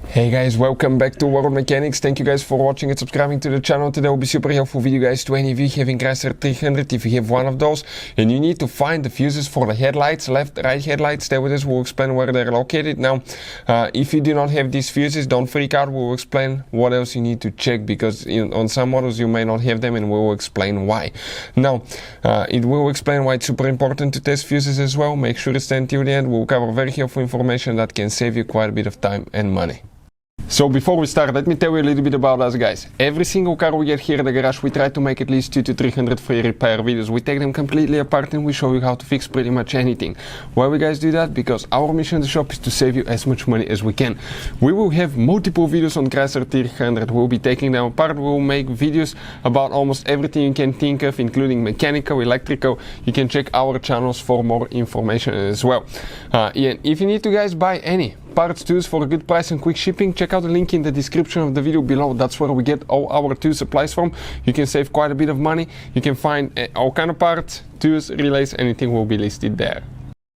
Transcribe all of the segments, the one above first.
Hey guys, welcome back to World Mechanics. Thank you guys for watching and subscribing to the channel. Today will be super helpful video guys to any of you having Chrysler 300. If you have one of those and you need to find the fuses for the headlights, left, right headlights, stay with us, we'll explain where they're located. Now, if you do not have these fuses, don't freak out. We'll explain what else you need to check because on some models you may not have them, and we'll explain why. Now, it will explain why it's super important to test fuses as well. Make sure to stay until the end. We'll cover very helpful information that can save you quite a bit of time and money. So before we start, let me tell you a little bit about us guys. Every single car we get here at the garage, we try to make at least 200 to 300 free repair videos. We take them completely apart and we show you how to fix pretty much anything. Why we guys do that? Because our mission in the shop is to save you as much money as we can. We will have multiple videos on Chrysler 300. We'll be taking them apart. We'll make videos about almost everything you can think of, including mechanical, electrical. You can check our channels for more information as well. And if you need to guys buy any parts, tools for a good price and quick shipping, check out the link in the description of the video below. That's where we get all our tool supplies from. You can save quite a bit of money. You can find all kind of parts, tools, relays, anything will be listed there.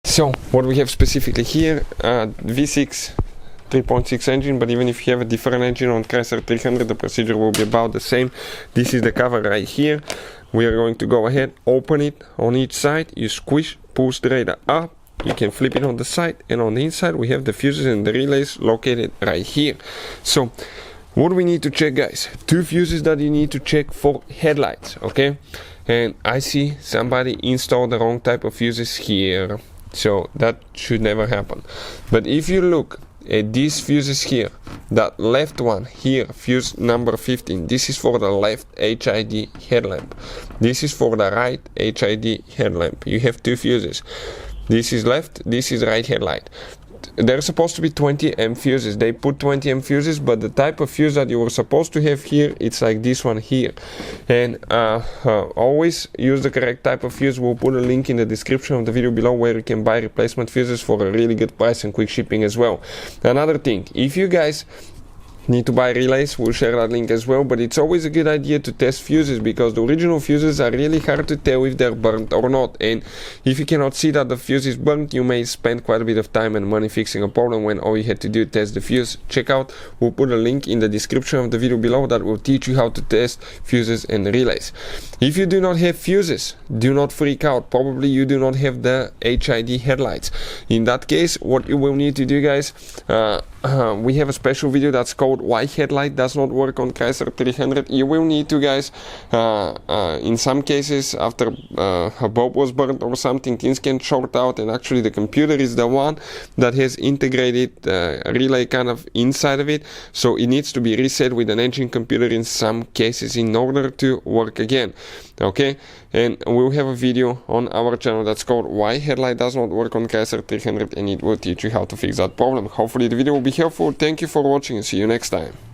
So what we have specifically here, V6 3.6 engine, but even if you have a different engine on Chrysler 300, the procedure will be about the same. This is the cover right here. We are going to go ahead, open it on each side. You squish, pull straight up. You can flip it on the side, and on the inside we have the fuses and the relays located right here. So what do we need to check guys? Two fuses that you need to check for headlights, okay? And I see somebody installed the wrong type of fuses here, so that should never happen. But if you look at these fuses here, that left one here, fuse number 15, this is for the left HID headlamp. This is for the right HID headlamp. You have two fuses. This is left, this is right headlight. They're supposed to be 20 amp fuses. They put 20 amp fuses, but the type of fuse that you were supposed to have here, it's like this one here. And always use the correct type of fuse. We'll put a link in the description of the video below where you can buy replacement fuses for a really good price and quick shipping as well. Another thing, if you guys need to buy relays, we'll share that link as well, but it's always a good idea to test fuses because the original fuses are really hard to tell if they're burnt or not, and if you cannot see that the fuse is burnt, you may spend quite a bit of time and money fixing a problem when all you had to do is test the fuse. Check out, we'll put a link in the description of the video below that will teach you how to test fuses and relays. If you do not have fuses, do not freak out. Probably you do not have the HID headlights. In that case, what you will need to do guys, we have a special video that's called why headlight does not work on Chrysler 300. You will need to guys, in some cases after a bulb was burnt or something, things can short out, and actually the computer is the one that has integrated relay kind of inside of it, so it needs to be reset with an engine computer in some cases in order to work again, okay? And we'll have a video on our channel that's called why headlight does not work on Chrysler 300, and it will teach you how to fix that problem. Hopefully the video will be helpful. Thank you for watching and see you next time.